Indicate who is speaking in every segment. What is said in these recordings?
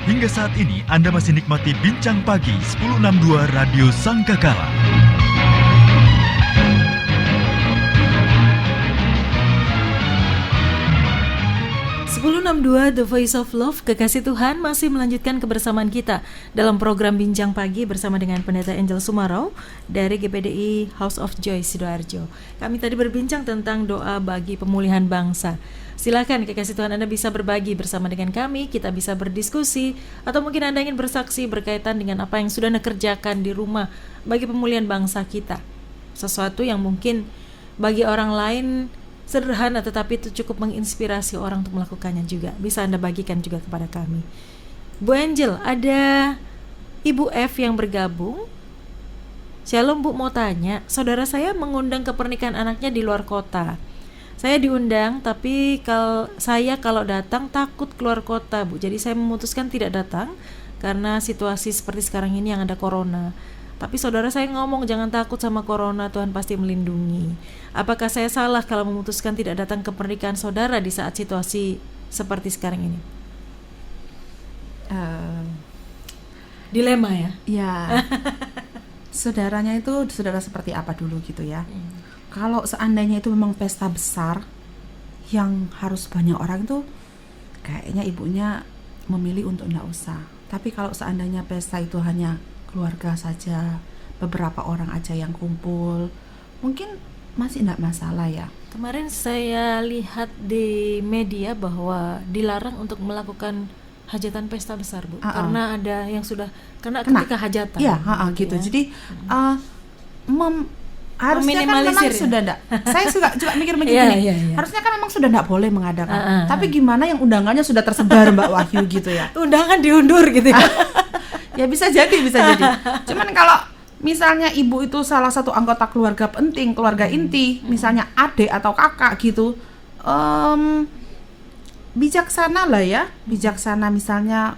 Speaker 1: Hingga saat ini Anda masih nikmati Bincang Pagi 1062 Radio Sangkakala.
Speaker 2: The Voice of Love, Kekasih Tuhan masih melanjutkan kebersamaan kita dalam program Bincang Pagi bersama dengan Pendeta Angel Sumarau dari GPDI House of Joy Sidoarjo. Kami tadi berbincang tentang doa bagi pemulihan bangsa. Silakan Kekasih Tuhan, Anda bisa berbagi bersama dengan kami, kita bisa berdiskusi, atau mungkin Anda ingin bersaksi berkaitan dengan apa yang sudah Anda kerjakan di rumah bagi pemulihan bangsa kita. Sesuatu yang mungkin bagi orang lain sederhana tetapi itu cukup menginspirasi orang untuk melakukannya juga. Bisa Anda bagikan juga kepada kami. Bu Angel, ada Ibu F yang bergabung. Shalom Bu, mau tanya, saudara saya mengundang ke pernikahan anaknya di luar kota. Saya diundang, tapi kalau datang takut keluar kota, Bu. Jadi saya memutuskan tidak datang karena situasi seperti sekarang ini yang ada corona. Tapi saudara saya ngomong jangan takut sama corona, Tuhan pasti melindungi. Apakah saya salah kalau memutuskan tidak datang ke pernikahan saudara di saat situasi seperti sekarang ini? Dilema ya?
Speaker 3: Ya. Saudaranya itu saudara seperti apa dulu gitu ya? Kalau seandainya itu memang pesta besar yang harus banyak orang itu, kayaknya ibunya memilih untuk enggak usah. Tapi kalau seandainya pesta itu hanya keluarga saja, beberapa orang aja yang kumpul, mungkin masih enggak masalah ya.
Speaker 2: Kemarin saya lihat di media bahwa dilarang untuk melakukan hajatan pesta besar, Bu. Karena ada yang sudah kena ketika hajatan.
Speaker 3: Iya, gitu. Ya. Jadi harusnya kan memang sudah enggak. Saya juga mikir begini. Harusnya kan memang sudah enggak boleh mengadakan. Tapi gimana yang undangannya sudah tersebar Mbak Wahyu gitu ya.
Speaker 2: Undangan diundur gitu ya.
Speaker 3: Ya bisa jadi. Cuman kalau misalnya ibu itu salah satu anggota keluarga penting, keluarga inti, misalnya adik atau kakak gitu, bijaksana lah ya. Bijaksana misalnya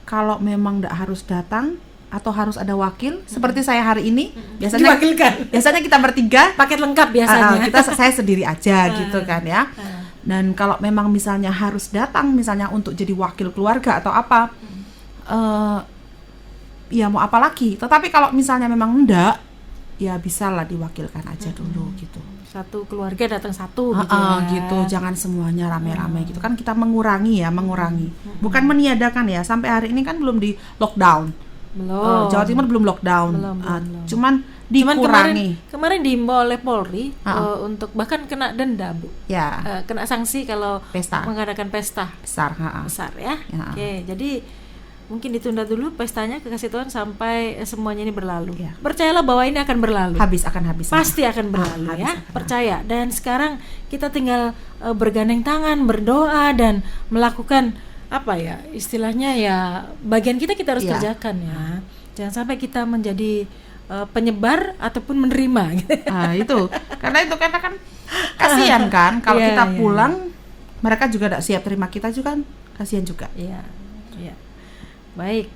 Speaker 3: kalau memang enggak harus datang atau harus ada wakil, seperti saya hari ini biasanya
Speaker 2: diwakilkan.
Speaker 3: Biasanya kita bertiga
Speaker 2: paket lengkap biasanya.
Speaker 3: Saya sendiri aja gitu kan ya. Dan kalau memang misalnya harus datang misalnya untuk jadi wakil keluarga atau apa, ya mau apa lagi. Tetapi kalau misalnya memang enggak, ya bisalah diwakilkan aja dulu gitu.
Speaker 2: Satu keluarga datang satu gitu ya.
Speaker 3: Gitu, jangan semuanya rame-rame gitu kan, kita mengurangi. Bukan meniadakan ya. Sampai hari ini kan belum di lockdown.
Speaker 2: Belum.
Speaker 3: Jawa Timur belum lockdown. Belum. Cuman dikurangi.
Speaker 2: Kemarin diimbau oleh Polri untuk bahkan kena denda, Bu.
Speaker 3: Ya.
Speaker 2: Kena sanksi kalau mengadakan pesta besar ya. Oke, jadi mungkin ditunda dulu pestanya, Kekasih Tuhan, sampai semuanya ini berlalu. Ya. Percayalah bahwa ini akan berlalu.
Speaker 3: Akan habis.
Speaker 2: Pasti akan berlalu ya. Percaya. Dan sekarang kita tinggal bergandeng tangan, berdoa dan melakukan apa ya istilahnya ya, bagian kita harus kerjakan ya. Jangan sampai kita menjadi penyebar ataupun menerima gitu.
Speaker 3: Itu karena kan kasihan kan kalau kita pulang mereka juga tidak siap terima kita juga, kasihan juga.
Speaker 2: Iya. Baik,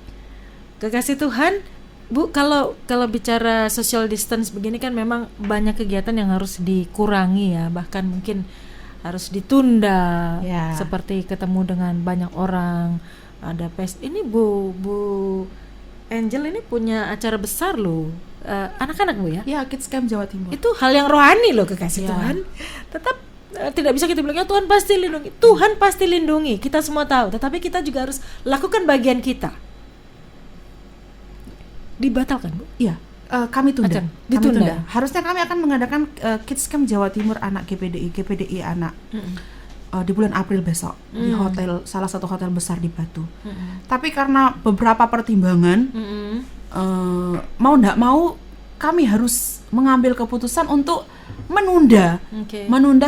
Speaker 2: Kekasih Tuhan, Bu, kalau bicara social distance begini kan memang banyak kegiatan yang harus dikurangi ya, bahkan mungkin harus ditunda, seperti ketemu dengan banyak orang, ada ini Bu Angel ini punya acara besar loh, anak-anak Bu ya?
Speaker 3: Ya, Kids Camp Jawa Timur.
Speaker 2: Itu hal yang rohani loh, Kekasih Tuhan. Tetap tidak bisa kita bilang ya Tuhan pasti lindungi. Tuhan pasti lindungi, kita semua tahu. Tetapi kita juga harus lakukan bagian kita. Dibatalkan Bu?
Speaker 3: Iya. Kami tunda.
Speaker 2: Ditunda.
Speaker 3: Harusnya kami akan mengadakan Kids Camp Jawa Timur anak GPDI anak di bulan April besok di hotel, salah satu hotel besar di Batu. Tapi karena beberapa pertimbangan, mau ndak mau kami harus mengambil keputusan untuk menunda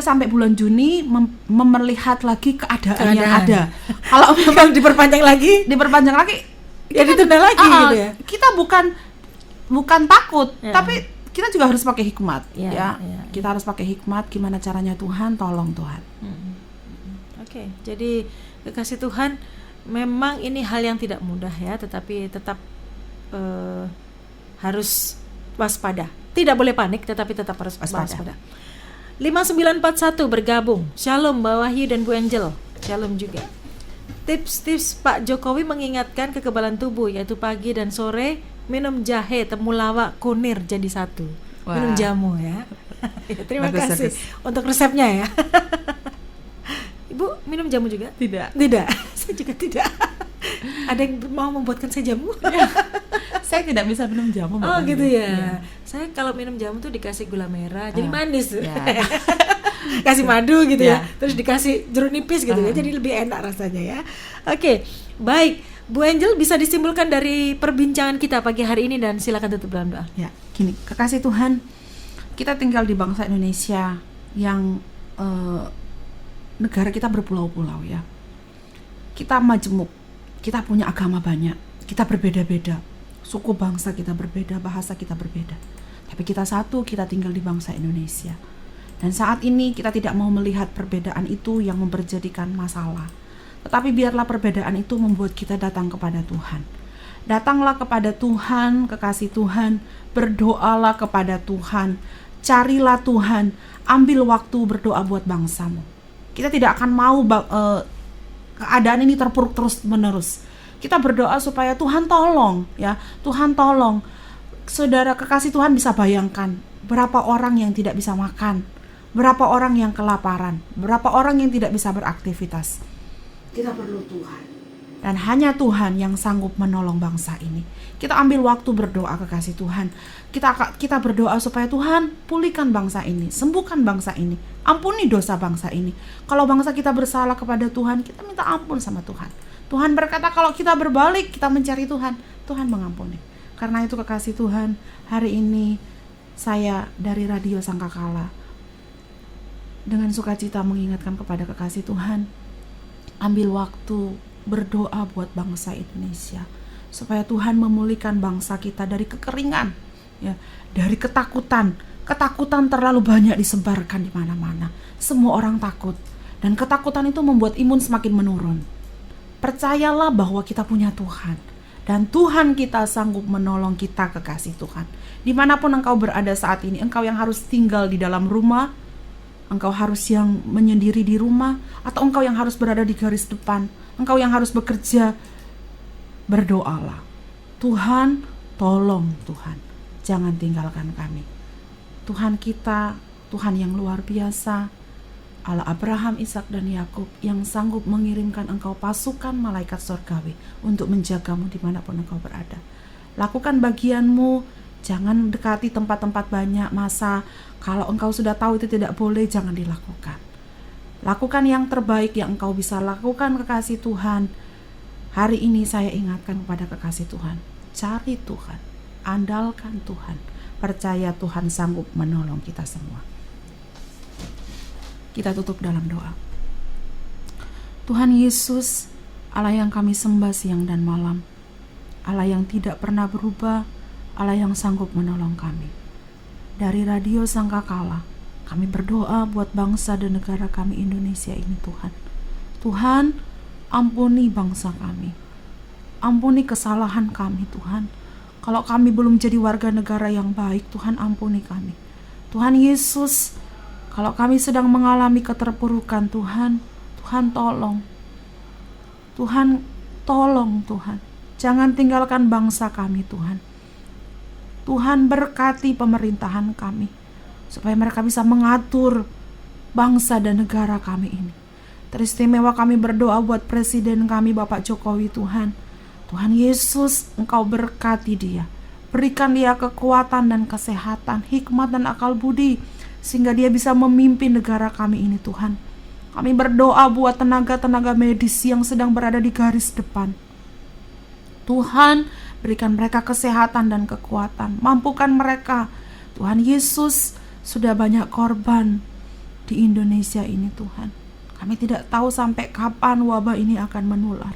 Speaker 3: sampai bulan Juni, melihat lagi keadaan yang ada. Kalau memang diperpanjang lagi,
Speaker 2: ya ditunda lagi gitu ya.
Speaker 3: Kita bukan takut, tapi kita juga harus pakai hikmat, ya. Kita harus pakai hikmat. Gimana caranya Tuhan? Tolong Tuhan.
Speaker 2: Oke, jadi Kekasih Tuhan, memang ini hal yang tidak mudah ya, tetapi tetap harus waspada. Tidak boleh panik, tetapi tetap harus waspada. 5941 bergabung. Shalom Mbak Wahyu dan Bu Angel. Shalom juga. tips-tips Pak Jokowi mengingatkan kekebalan tubuh, yaitu pagi dan sore minum jahe, temulawak, kunir jadi satu.
Speaker 3: Wah.
Speaker 2: Minum jamu ya. Ya, terima
Speaker 3: Bagus,
Speaker 2: kasih
Speaker 3: bagus.
Speaker 2: untuk resepnya ya. Ibu minum jamu juga?
Speaker 3: Tidak.
Speaker 2: Tidak. Saya juga tidak. Ada yang mau membuatkan saya jamu?
Speaker 3: Saya tidak bisa minum jamu.
Speaker 2: Oh
Speaker 3: Mbak
Speaker 2: gitu
Speaker 3: Mami.
Speaker 2: ya.
Speaker 3: Iya.
Speaker 2: Saya kalau minum jamu tuh dikasih gula merah, jadi manis.
Speaker 3: Ya.
Speaker 2: Kasih madu gitu ya.
Speaker 3: Ya.
Speaker 2: Terus dikasih jeruk nipis gitu ya. Jadi lebih enak rasanya ya. Oke, baik. Bu Angel, bisa disimpulkan dari perbincangan kita pagi hari ini dan silakan tutup dalam doa.
Speaker 3: Ya, gini, kekasih Tuhan, kita tinggal di bangsa Indonesia yang negara kita berpulau-pulau ya. Kita majemuk, kita punya agama banyak, kita berbeda-beda, suku bangsa kita berbeda, bahasa kita berbeda. Tapi kita satu, kita tinggal di bangsa Indonesia. Dan saat ini kita tidak mau melihat perbedaan itu yang memperjadikan masalah. Tetapi biarlah perbedaan itu membuat kita datang kepada Tuhan. Datanglah kepada Tuhan, kekasih Tuhan, berdoalah kepada Tuhan, carilah Tuhan, ambil waktu berdoa buat bangsamu. Kita tidak akan mau keadaan ini terpuruk terus menerus. Kita berdoa supaya Tuhan tolong ya, Tuhan tolong. Saudara kekasih Tuhan bisa bayangkan berapa orang yang tidak bisa makan, berapa orang yang kelaparan, berapa orang yang tidak bisa beraktivitas. Kita perlu Tuhan. Dan hanya Tuhan yang sanggup menolong bangsa ini. Kita ambil waktu berdoa kekasih Tuhan. Kita berdoa supaya Tuhan pulihkan bangsa ini, sembuhkan bangsa ini, ampuni dosa bangsa ini. Kalau bangsa kita bersalah kepada Tuhan, kita minta ampun sama Tuhan. Tuhan berkata kalau kita berbalik, kita mencari Tuhan, Tuhan mengampuni. Karena itu kekasih Tuhan, hari ini saya dari Radio Sangkakala dengan sukacita mengingatkan kepada kekasih Tuhan, ambil waktu berdoa buat bangsa Indonesia supaya Tuhan memulihkan bangsa kita dari kekeringan ya, dari ketakutan terlalu banyak disebarkan di mana-mana. Semua orang takut dan ketakutan itu membuat imun semakin menurun. Percayalah bahwa kita punya Tuhan dan Tuhan kita sanggup menolong kita kekasih Tuhan. Dimanapun engkau berada saat ini, engkau yang harus tinggal di dalam rumah, engkau harus yang menyendiri di rumah, atau engkau yang harus berada di garis depan, engkau yang harus bekerja, berdoalah. Tuhan, tolong Tuhan, jangan tinggalkan kami. Tuhan kita, Tuhan yang luar biasa, Allah Abraham, Ishak dan Yakub yang sanggup mengirimkan engkau pasukan malaikat surgawi untuk menjagamu dimanapun engkau berada. Lakukan bagianmu, jangan dekati tempat-tempat banyak masa. Kalau engkau sudah tahu itu tidak boleh, jangan dilakukan. Lakukan yang terbaik yang engkau bisa lakukan kekasih Tuhan. Hari ini saya ingatkan kepada kekasih Tuhan, cari Tuhan, andalkan Tuhan, percaya Tuhan sanggup menolong kita semua. Kita tutup dalam doa. Tuhan Yesus, Allah yang kami sembah siang dan malam, Allah yang tidak pernah berubah, Allah yang sanggup menolong kami. Dari Radio Sangkakala, kami berdoa buat bangsa dan negara kami Indonesia ini Tuhan. Tuhan, ampuni bangsa kami. Ampuni kesalahan kami Tuhan. Kalau kami belum jadi warga negara yang baik, Tuhan ampuni kami. Tuhan Yesus, kalau kami sedang mengalami keterpurukan Tuhan, Tuhan tolong. Tuhan tolong Tuhan. Jangan tinggalkan bangsa kami Tuhan. Tuhan berkati pemerintahan kami, supaya mereka bisa mengatur bangsa dan negara kami ini. Teristimewa kami berdoa buat Presiden kami Bapak Jokowi Tuhan. Tuhan Yesus, Engkau berkati dia. Berikan dia kekuatan dan kesehatan, hikmat dan akal budi, sehingga dia bisa memimpin negara kami ini Tuhan. Kami berdoa buat tenaga-tenaga medis yang sedang berada di garis depan. Tuhan, berikan mereka kesehatan dan kekuatan. Mampukan mereka. Tuhan Yesus, sudah banyak korban di Indonesia ini Tuhan. Kami tidak tahu sampai kapan wabah ini akan menular.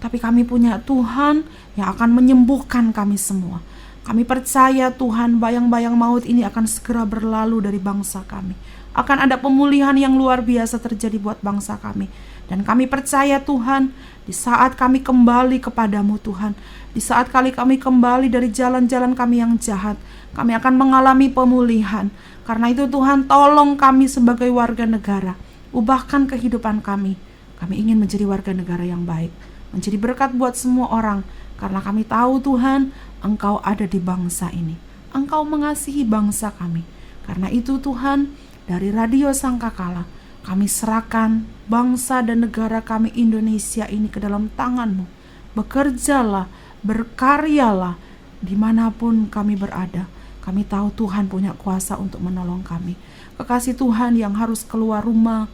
Speaker 3: Tapi kami punya Tuhan yang akan menyembuhkan kami semua. Kami percaya Tuhan, bayang-bayang maut ini akan segera berlalu dari bangsa kami. Akan ada pemulihan yang luar biasa terjadi buat bangsa kami. Dan kami percaya Tuhan, di saat kami kembali kepadamu Tuhan, di saat kami kembali dari jalan-jalan kami yang jahat, kami akan mengalami pemulihan. Karena itu Tuhan, tolong kami sebagai warga negara, ubahkan kehidupan kami. Kami ingin menjadi warga negara yang baik, menjadi berkat buat semua orang, karena kami tahu Tuhan, Engkau ada di bangsa ini. Engkau mengasihi bangsa kami. Karena itu Tuhan, dari Radio Sangkakala, kami serahkan bangsa dan negara kami Indonesia ini ke dalam tangan-Mu. Bekerjalah, berkaryalah, dimanapun kami berada. Kami tahu Tuhan punya kuasa untuk menolong kami. Kekasih Tuhan yang harus keluar rumah,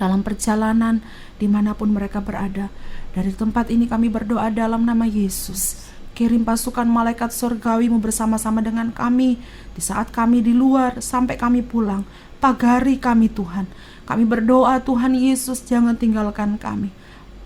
Speaker 3: dalam perjalanan, dimanapun mereka berada. Dari tempat ini kami berdoa dalam nama Yesus. Kirim pasukan malaikat surgawi-Mu bersama-sama dengan kami di saat kami di luar sampai kami pulang. Pagari kami Tuhan. Kami berdoa Tuhan Yesus, jangan tinggalkan kami.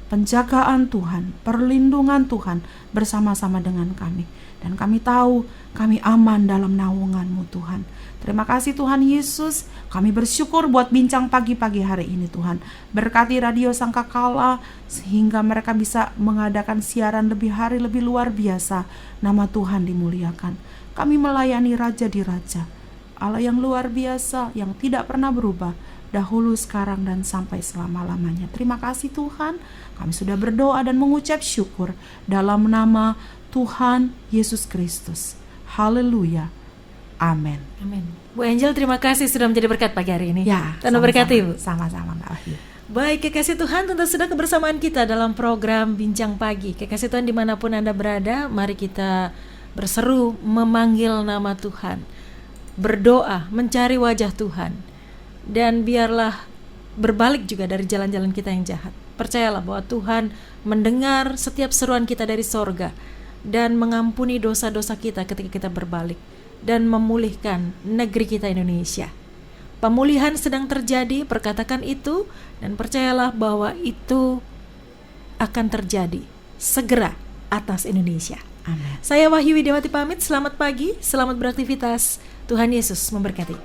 Speaker 3: Penjagaan Tuhan, perlindungan Tuhan bersama-sama dengan kami. Dan kami tahu kami aman dalam naungan-Mu Tuhan. Terima kasih Tuhan Yesus. Kami bersyukur buat bincang pagi-pagi hari ini Tuhan. Berkati Radio Sangkakala sehingga mereka bisa mengadakan siaran lebih hari lebih luar biasa. Nama Tuhan dimuliakan. Kami melayani Raja di Raja, Allah yang luar biasa, yang tidak pernah berubah, dahulu, sekarang, dan sampai selama-lamanya. Terima kasih Tuhan. Kami sudah berdoa dan mengucap syukur dalam nama Tuhan Yesus Kristus. Haleluya. Amin.
Speaker 2: Amin. Bu Angel, terima kasih sudah menjadi berkat pagi hari ini.
Speaker 3: Ya,
Speaker 2: Tuhan berkati, Bu.
Speaker 3: Sama-sama Mbak Wahyu.
Speaker 2: Baik, kekasih Tuhan, tentu sudah kebersamaan kita dalam program Bincang Pagi. Kekasih Tuhan, dimanapun Anda berada, mari kita berseru memanggil nama Tuhan, berdoa, mencari wajah Tuhan, dan biarlah berbalik juga dari jalan-jalan kita yang jahat. Percayalah bahwa Tuhan mendengar setiap seruan kita dari sorga dan mengampuni dosa-dosa kita ketika kita berbalik dan memulihkan negeri kita Indonesia. Pemulihan sedang terjadi, perkatakan itu, dan percayalah bahwa itu akan terjadi segera atas Indonesia.
Speaker 3: Amin.
Speaker 2: Saya Wahyu Widiawati pamit, selamat pagi, selamat beraktivitas. Tuhan Yesus memberkati.